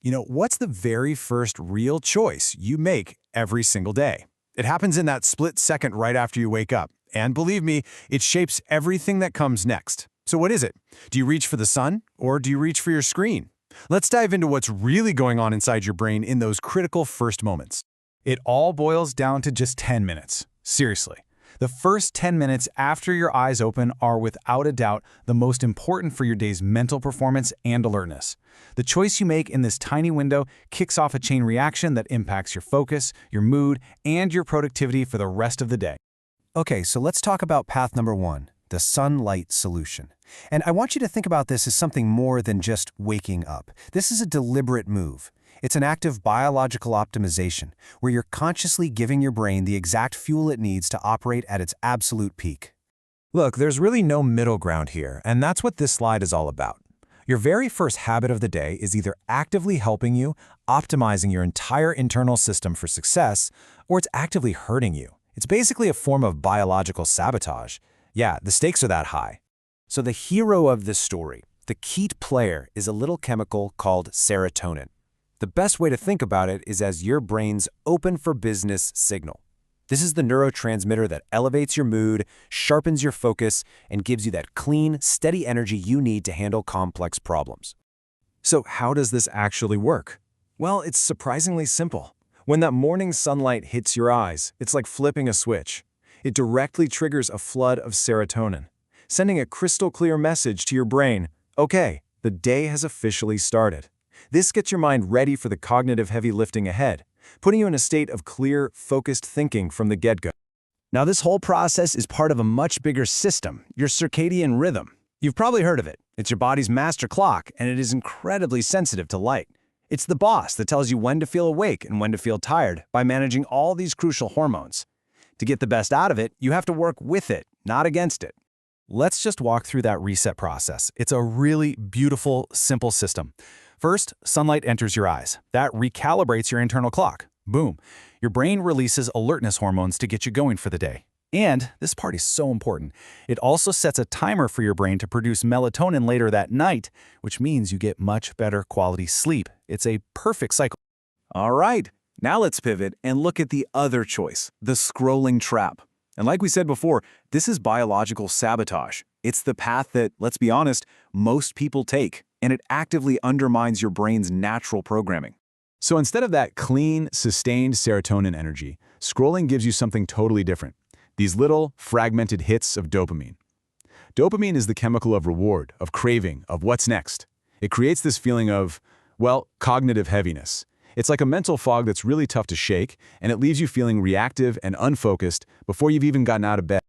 What's the very first real choice you make every single day? It happens in that split second right after you wake up. And believe me, it shapes everything that comes next. So what is it? Do you reach for the sun or do you reach for your screen? Let's dive into what's really going on inside your brain in those critical first moments. It all boils down to just 10 minutes. Seriously. The first 10 minutes after your eyes open are without a doubt the most important for your day's mental performance and alertness. The choice you make in this tiny window kicks off a chain reaction that impacts your focus, your mood, and your productivity for the rest of the day. Okay, so let's talk about path number 1, the sunlight solution. And I want you to think about this as something more than just waking up. This is a deliberate move. It's an act of biological optimization, where you're consciously giving your brain the exact fuel it needs to operate at its absolute peak. Look, there's really no middle ground here, and that's what this slide is all about. Your very first habit of the day is either actively helping you, optimizing your entire internal system for success, or it's actively hurting you. It's basically a form of biological sabotage. Yeah, the stakes are that high. So the hero of this story, the key player, is a little chemical called serotonin. The best way to think about it is as your brain's open for business signal. This is the neurotransmitter that elevates your mood, sharpens your focus, and gives you that clean, steady energy you need to handle complex problems. So how does this actually work? Well, it's surprisingly simple. When that morning sunlight hits your eyes, it's like flipping a switch. It directly triggers a flood of serotonin, sending a crystal clear message to your brain, okay, the day has officially started. This gets your mind ready for the cognitive heavy lifting ahead, putting you in a state of clear, focused thinking from the get-go. Now, this whole process is part of a much bigger system, your circadian rhythm. You've probably heard of it. It's your body's master clock, and it is incredibly sensitive to light. It's the boss that tells you when to feel awake and when to feel tired by managing all these crucial hormones. To get the best out of it, you have to work with it, not against it. Let's just walk through that reset process. It's a really beautiful, simple system. First, sunlight enters your eyes. That recalibrates your internal clock. Boom. Your brain releases alertness hormones to get you going for the day. And this part is so important. It also sets a timer for your brain to produce melatonin later that night, which means you get much better quality sleep. It's a perfect cycle. All right, now let's pivot and look at the other choice, the scrolling trap. And like we said before, this is biological sabotage. It's the path that, let's be honest, most people take, and it actively undermines your brain's natural programming. So instead of that clean, sustained serotonin energy, scrolling gives you something totally different. These little, fragmented hits of dopamine. Dopamine is the chemical of reward, of craving, of what's next. It creates this feeling of, well, cognitive heaviness. It's like a mental fog that's really tough to shake, and it leaves you feeling reactive and unfocused before you've even gotten out of bed.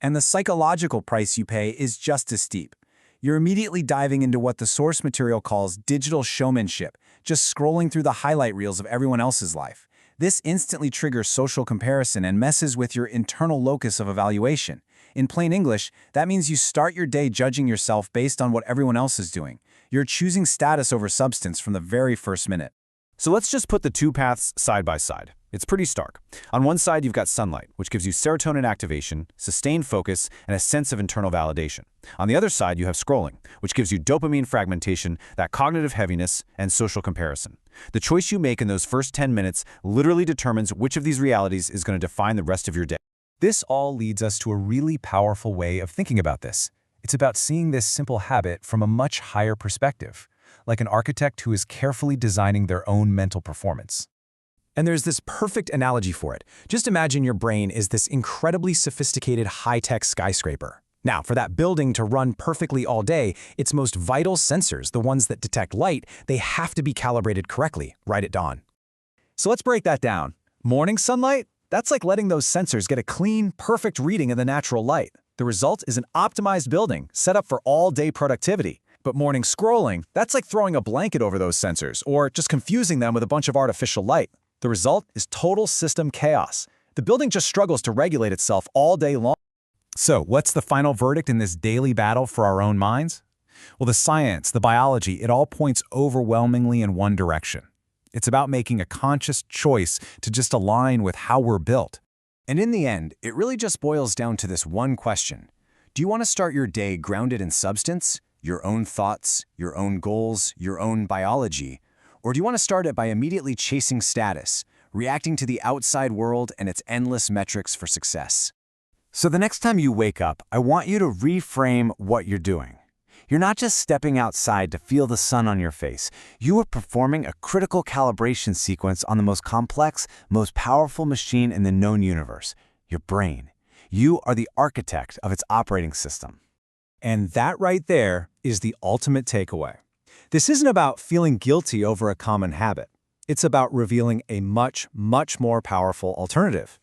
And the psychological price you pay is just as steep. You're immediately diving into what the source material calls digital showmanship, just scrolling through the highlight reels of everyone else's life. This instantly triggers social comparison and messes with your internal locus of evaluation. In plain English, that means you start your day judging yourself based on what everyone else is doing. You're choosing status over substance from the very first minute. So let's just put the two paths side by side. It's pretty stark. On one side, you've got sunlight, which gives you serotonin activation, sustained focus, and a sense of internal validation. On the other side, you have scrolling, which gives you dopamine fragmentation, that cognitive heaviness, and social comparison. The choice you make in those first 10 minutes literally determines which of these realities is going to define the rest of your day. This all leads us to a really powerful way of thinking about this. It's about seeing this simple habit from a much higher perspective, like an architect who is carefully designing their own mental performance. And there's this perfect analogy for it. Just imagine your brain is this incredibly sophisticated high-tech skyscraper. Now, for that building to run perfectly all day, its most vital sensors, the ones that detect light, they have to be calibrated correctly right at dawn. So let's break that down. Morning sunlight? That's like letting those sensors get a clean, perfect reading of the natural light. The result is an optimized building set up for all-day productivity. But morning scrolling, that's like throwing a blanket over those sensors or just confusing them with a bunch of artificial light. The result is total system chaos. The building just struggles to regulate itself all day long. So, what's the final verdict in this daily battle for our own minds? Well, the science, the biology, it all points overwhelmingly in one direction. It's about making a conscious choice to just align with how we're built. And in the end, it really just boils down to this one question. Do you want to start your day grounded in substance, your own thoughts, your own goals, your own biology? Or do you want to start it by immediately chasing status, reacting to the outside world and its endless metrics for success? So the next time you wake up, I want you to reframe what you're doing. You're not just stepping outside to feel the sun on your face. You are performing a critical calibration sequence on the most complex, most powerful machine in the known universe, your brain. You are the architect of its operating system. And that right there is the ultimate takeaway. This isn't about feeling guilty over a common habit. It's about revealing a much, much more powerful alternative.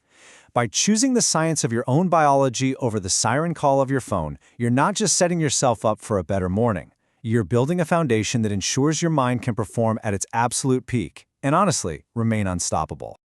By choosing the science of your own biology over the siren call of your phone, you're not just setting yourself up for a better morning. You're building a foundation that ensures your mind can perform at its absolute peak and, honestly, remain unstoppable.